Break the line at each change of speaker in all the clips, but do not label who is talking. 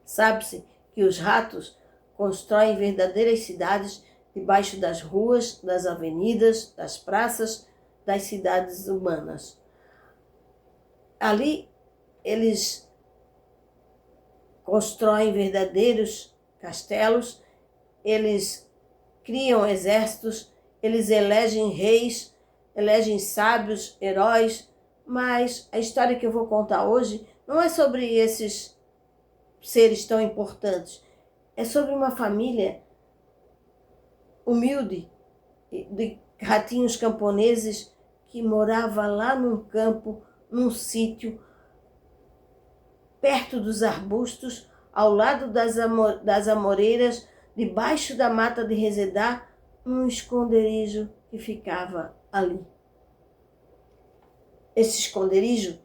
Sabe-se que os ratos constroem verdadeiras cidades debaixo das ruas, das avenidas, das praças, das cidades humanas. Ali eles constroem verdadeiros castelos, eles criam exércitos, eles elegem reis, elegem sábios, heróis, mas a história que eu vou contar hoje não é sobre esses seres tão importantes, é sobre uma família humilde de ratinhos camponeses que morava lá num campo, num sítio, perto dos arbustos, ao lado das amoreiras, debaixo da mata de resedar, um esconderijo que ficava ali. Esse esconderijo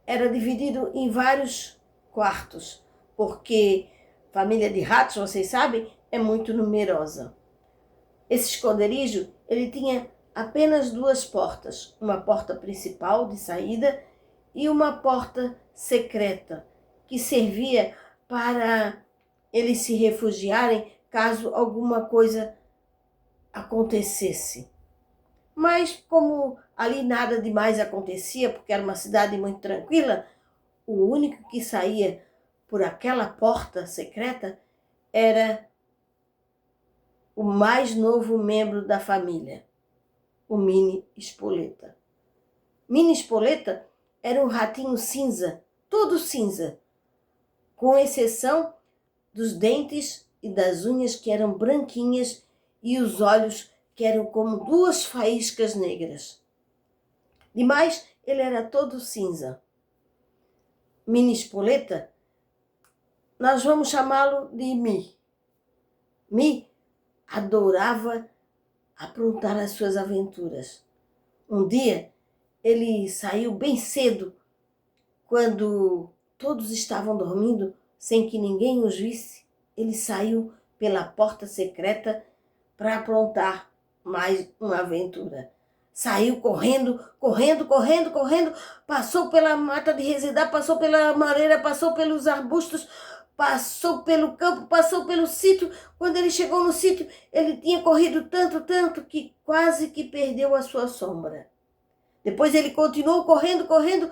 era dividido em vários quartos, porque família de ratos, vocês sabem, é muito numerosa. Esse esconderijo, ele tinha apenas duas portas, uma porta principal de saída e uma porta secreta, que servia para eles se refugiarem caso alguma coisa acontecesse. Mas como ali nada demais acontecia, porque era uma cidade muito tranquila, o único que saía por aquela porta secreta era o mais novo membro da família, o Mini Espoleta. Mini Espoleta era um ratinho cinza, todo cinza, com exceção dos dentes e das unhas que eram branquinhas e os olhos que eram como duas faíscas negras. Demais, ele era todo cinza. Mini Espoleta, nós vamos chamá-lo de Mi. Mi adorava aprontar as suas aventuras. Um dia, ele saiu bem cedo, quando todos estavam dormindo, sem que ninguém os visse. Ele saiu pela porta secreta para aprontar mais uma aventura. Saiu correndo, correndo, correndo, correndo, passou pela mata de resedar, passou pela amoreira, passou pelos arbustos, passou pelo campo, passou pelo sítio. Quando ele chegou no sítio, ele tinha corrido tanto, tanto, que quase que perdeu a sua sombra. Depois ele continuou correndo, correndo,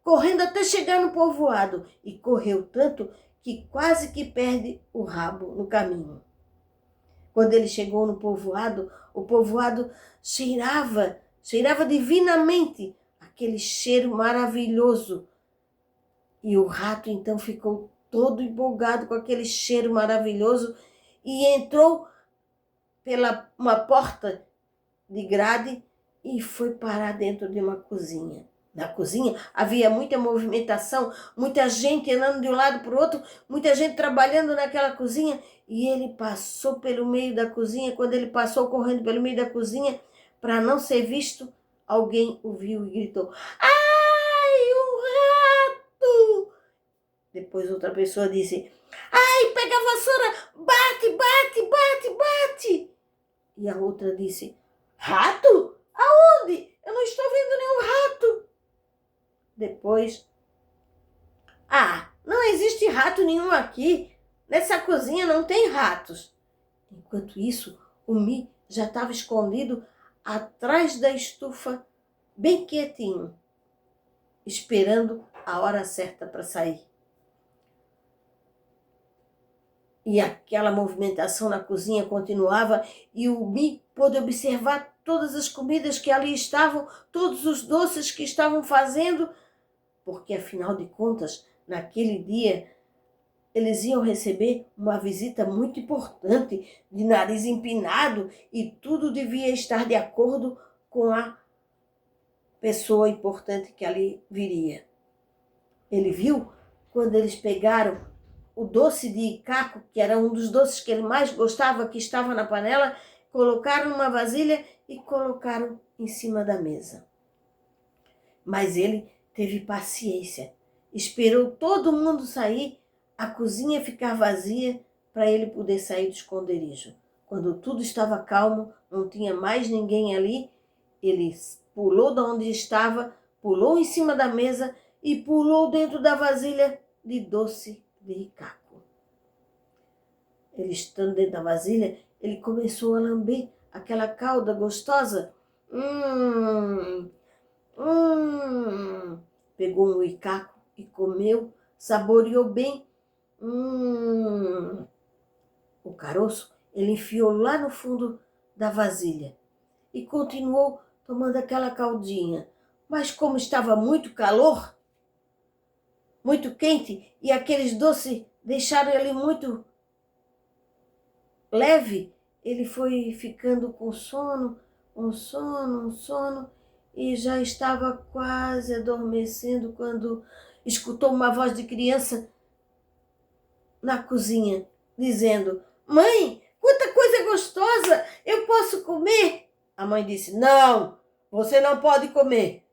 correndo até chegar no povoado. E correu tanto que quase que perde o rabo no caminho. Quando ele chegou no povoado, o povoado cheirava divinamente, aquele cheiro maravilhoso. E o rato então ficou todo empolgado com aquele cheiro maravilhoso e entrou pela uma porta de grade e foi parar dentro de uma cozinha. Na cozinha havia muita movimentação, muita gente andando de um lado para o outro, muita gente trabalhando naquela cozinha, e ele passou pelo meio da cozinha. Quando ele passou correndo pelo meio da cozinha, para não ser visto, alguém o viu e gritou: "Ai, um rato!" Depois outra pessoa disse: "Ai, pega a vassoura, bate, bate, bate, bate!" E a outra disse: "Rato? Aonde? Eu não estou vendo nenhum rato." Depois: "Não existe rato nenhum aqui. Nessa cozinha não tem ratos." Enquanto isso, o Mi já estava escondido atrás da estufa, bem quietinho, esperando a hora certa para sair. E aquela movimentação na cozinha continuava, e o Mi pôde observar todas as comidas que ali estavam, todos os doces que estavam fazendo, porque, afinal de contas, naquele dia, eles iam receber uma visita muito importante, de nariz empinado, e tudo devia estar de acordo com a pessoa importante que ali viria. Ele viu quando eles pegaram o doce de caco, que era um dos doces que ele mais gostava, que estava na panela, colocaram numa vasilha e colocaram em cima da mesa. Mas ele teve paciência, esperou todo mundo sair, a cozinha ficar vazia, para ele poder sair do esconderijo. Quando tudo estava calmo, não tinha mais ninguém ali, ele pulou de onde estava, pulou em cima da mesa e pulou dentro da vasilha de doce de caco. ele estando dentro da vasilha, ele começou a lamber aquela calda gostosa. Pegou um uicaco e comeu, saboreou bem. O caroço ele enfiou lá no fundo da vasilha e continuou tomando aquela caldinha. Mas como estava muito calor, muito quente, e aqueles doces deixaram ele muito leve, ele foi ficando com sono, um sono, e já estava quase adormecendo quando escutou uma voz de criança na cozinha, dizendo: "Mãe, quanta coisa gostosa, eu posso comer?" A mãe disse: "Não, você não pode comer.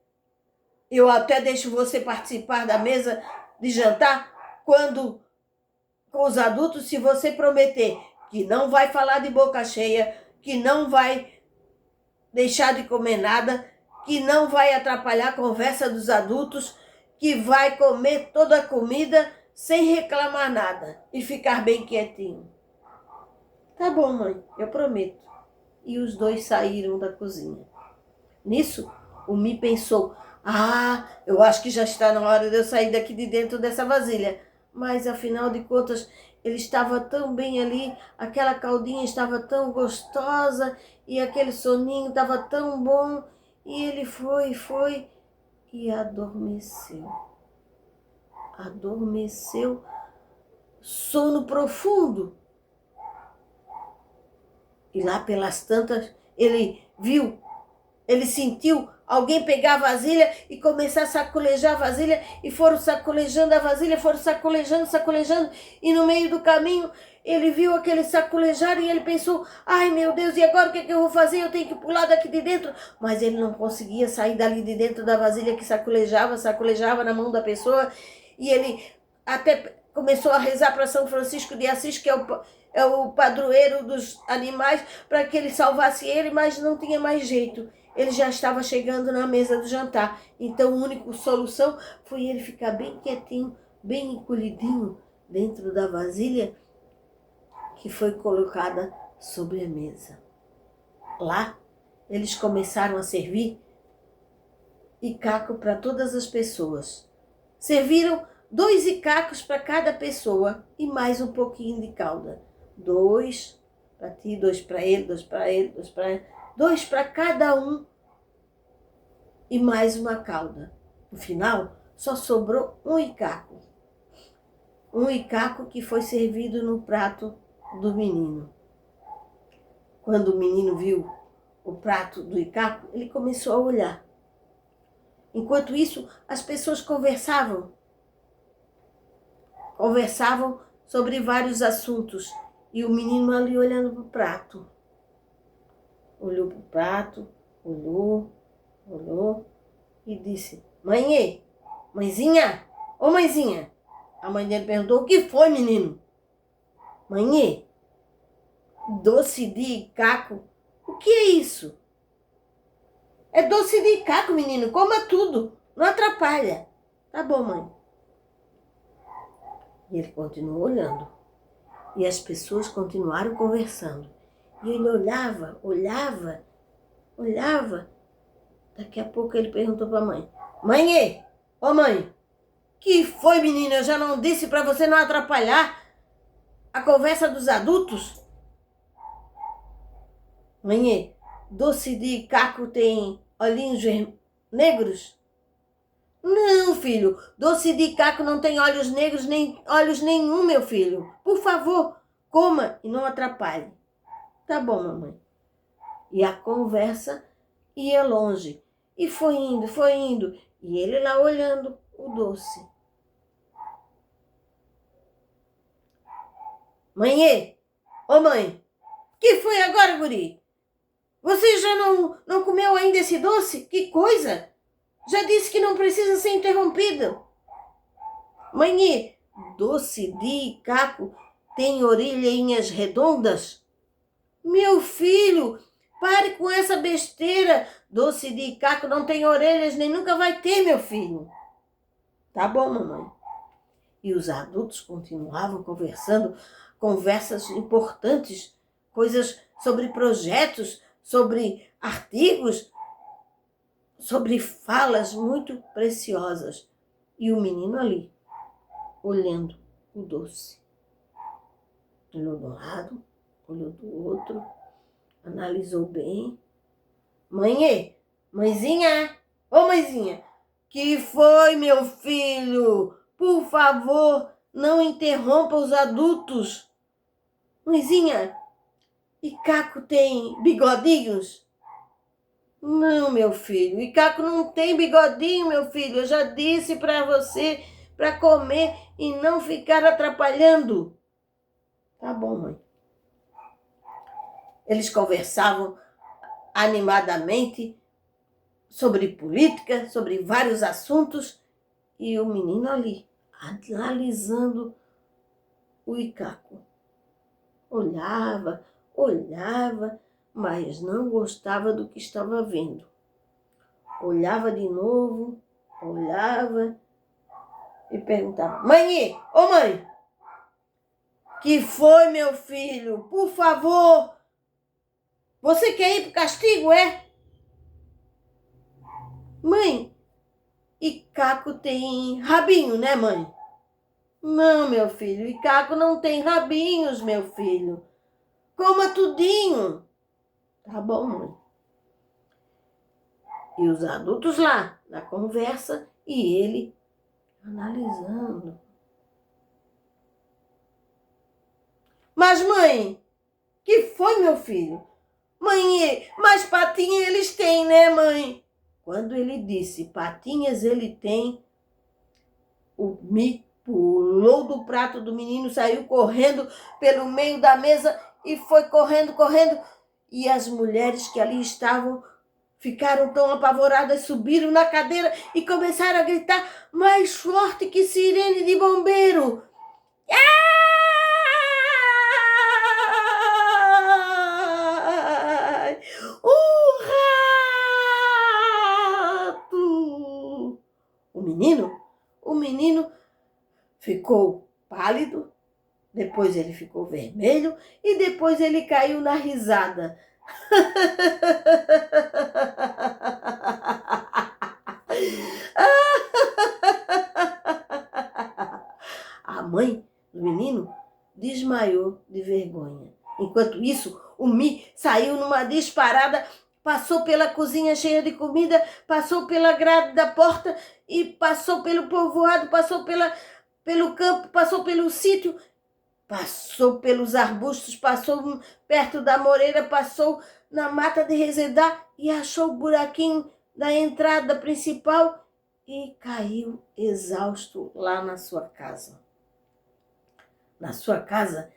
Eu até deixo você participar da mesa de jantar quando com os adultos, se você prometer que não vai falar de boca cheia, que não vai deixar de comer nada, que não vai atrapalhar a conversa dos adultos, que vai comer toda a comida sem reclamar nada e ficar bem quietinho." "Tá bom, mãe, eu prometo." E os dois saíram da cozinha. Nisso, o Mi pensou: eu acho que já está na hora de eu sair daqui de dentro dessa vasilha. Mas, afinal de contas, ele estava tão bem ali, aquela caldinha estava tão gostosa e aquele soninho estava tão bom. E ele foi e adormeceu. Adormeceu, sono profundo. E lá pelas tantas, ele sentiu alguém pegar a vasilha e começar a sacolejar a vasilha, e foram sacolejando a vasilha, foram sacolejando, e no meio do caminho ele viu aquele sacolejar e ele pensou: "Ai, meu Deus, e agora o que eu vou fazer? Eu tenho que pular daqui de dentro." Mas ele não conseguia sair dali de dentro da vasilha que sacolejava na mão da pessoa, e ele até começou a rezar para São Francisco de Assis, que é o padroeiro dos animais, para que ele salvasse ele, mas não tinha mais jeito. Ele já estava chegando na mesa do jantar. Então, a única solução foi ele ficar bem quietinho, bem encolhidinho, dentro da vasilha que foi colocada sobre a mesa. Lá, eles começaram a servir icaco para todas as pessoas. Serviram 2 icacos para cada pessoa e mais um pouquinho de calda. 2 para ti, 2 para ele, 2 para ele, 2 para ele. 2 para cada um e mais uma calda. No final, só sobrou um icaco. Um icaco que foi servido no prato do menino. Quando o menino viu o prato do icaco, ele começou a olhar. Enquanto isso, as pessoas conversavam sobre vários assuntos, e o menino ali olhando para o prato. Olhou para o prato, olhou e disse: Mãezinha, ô mãezinha." A mãe dele perguntou: "O que foi, menino?" "Mãe, doce de icaco." "O que é isso?" "É doce de icaco, menino, coma tudo, não atrapalha." "Tá bom, mãe." E ele continuou olhando. E as pessoas continuaram conversando. E ele olhava. Daqui a pouco ele perguntou para a mãe: Ô mãe, que foi, menina? Eu já não disse para você não atrapalhar a conversa dos adultos?" "Mãe, doce de icaco tem olhinhos negros?" "Não, filho, doce de icaco não tem olhos negros, nem olhos nenhum, meu filho. Por favor, coma e não atrapalhe." "Tá bom, mamãe." E a conversa ia longe. E foi indo. E ele lá olhando o doce. Ô mãe, que foi agora, guri? Você já não comeu ainda esse doce? Que coisa! Já disse que não precisa ser interrompido." "Mãe, doce de icaco tem orelhinhas redondas?" "Meu filho, pare com essa besteira. Doce de icaco não tem orelhas, nem nunca vai ter, meu filho." "Tá bom, mamãe." E os adultos continuavam conversando conversas importantes, coisas sobre projetos, sobre artigos, sobre falas muito preciosas. E o menino ali, olhando o doce. Olhou de um lado, olhou do outro, analisou bem. Mãezinha, ô mãezinha, que foi, meu filho? Por favor, não interrompa os adultos. Mãezinha, e Caco tem bigodinhos? Não, meu filho, e Caco não tem bigodinho, meu filho. Eu já disse para você para comer e não ficar atrapalhando. Tá bom, mãe. Eles conversavam animadamente sobre política, sobre vários assuntos, e o menino ali, analisando o Icaco. Olhava, mas não gostava do que estava vendo. Olhava de novo, olhava e perguntava: Mãe, ô mãe, que foi, meu filho? Por favor, você quer ir pro castigo, é? Mãe, e Caco tem rabinho, né, mãe? Não, meu filho, e Caco não tem rabinhos, meu filho. Coma tudinho. Tá bom, mãe. E os adultos lá, na conversa, e ele analisando. Mas, mãe, que foi, meu filho? Mãe, mas patinha eles têm, né, mãe? Quando ele disse patinhas ele tem, o Mi pulou do prato do menino, saiu correndo pelo meio da mesa e foi correndo. E as mulheres que ali estavam ficaram tão apavoradas, subiram na cadeira e começaram a gritar mais forte que sirene de bombeiro. Ai, um rato! O menino ficou pálido, depois ele ficou vermelho e depois ele caiu na risada. A mãe do menino desmaiou de vergonha. Enquanto isso, o Mi saiu numa disparada, passou pela cozinha cheia de comida, passou pela grade da porta e passou pelo povoado, passou pelo campo, passou pelo sítio, passou pelos arbustos, passou perto da moreira, passou na mata de resedar e achou o buraquinho da entrada principal e caiu exausto lá na sua casa. Na sua casa,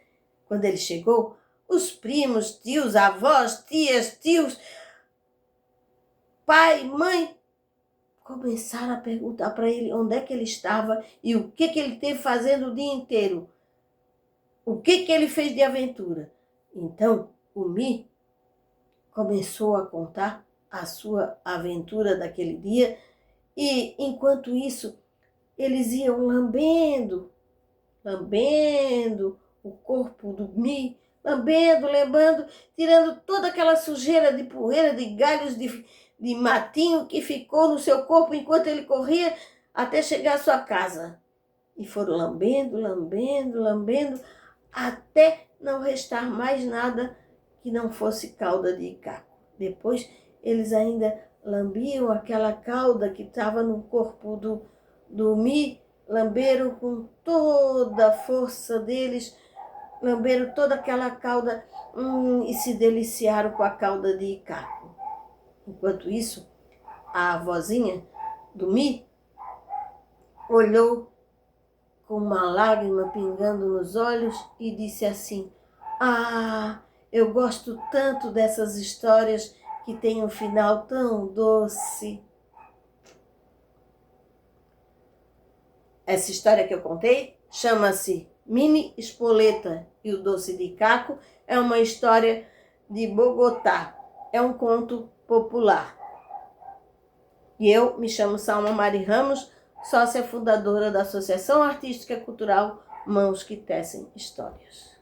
quando ele chegou, os primos, tios, avós, tias, tios, pai, mãe, começaram a perguntar para ele onde é que ele estava e o que ele teve fazendo o dia inteiro. O que ele fez de aventura. Então, o Mi começou a contar a sua aventura daquele dia e, enquanto isso, eles iam lambendo o corpo do Mi, lambendo, tirando toda aquela sujeira de poeira, de galhos, de matinho que ficou no seu corpo enquanto ele corria até chegar à sua casa. E foram lambendo, até não restar mais nada que não fosse cauda de Icaco. Depois, eles ainda lambiam aquela cauda que estava no corpo do Mi, lamberam com toda a força deles, lamberam toda aquela cauda e se deliciaram com a cauda de Icaco. Enquanto isso, a avózinha do Mi olhou com uma lágrima pingando nos olhos e disse assim: Ah, eu gosto tanto dessas histórias que têm um final tão doce. Essa história que eu contei chama-se Mini Espoleta e o Doce de Icaco. É uma história de Bogotá. É um conto popular. E eu me chamo Salma Mari Ramos, sócia fundadora da Associação Artística Cultural Mãos que Tecem Histórias.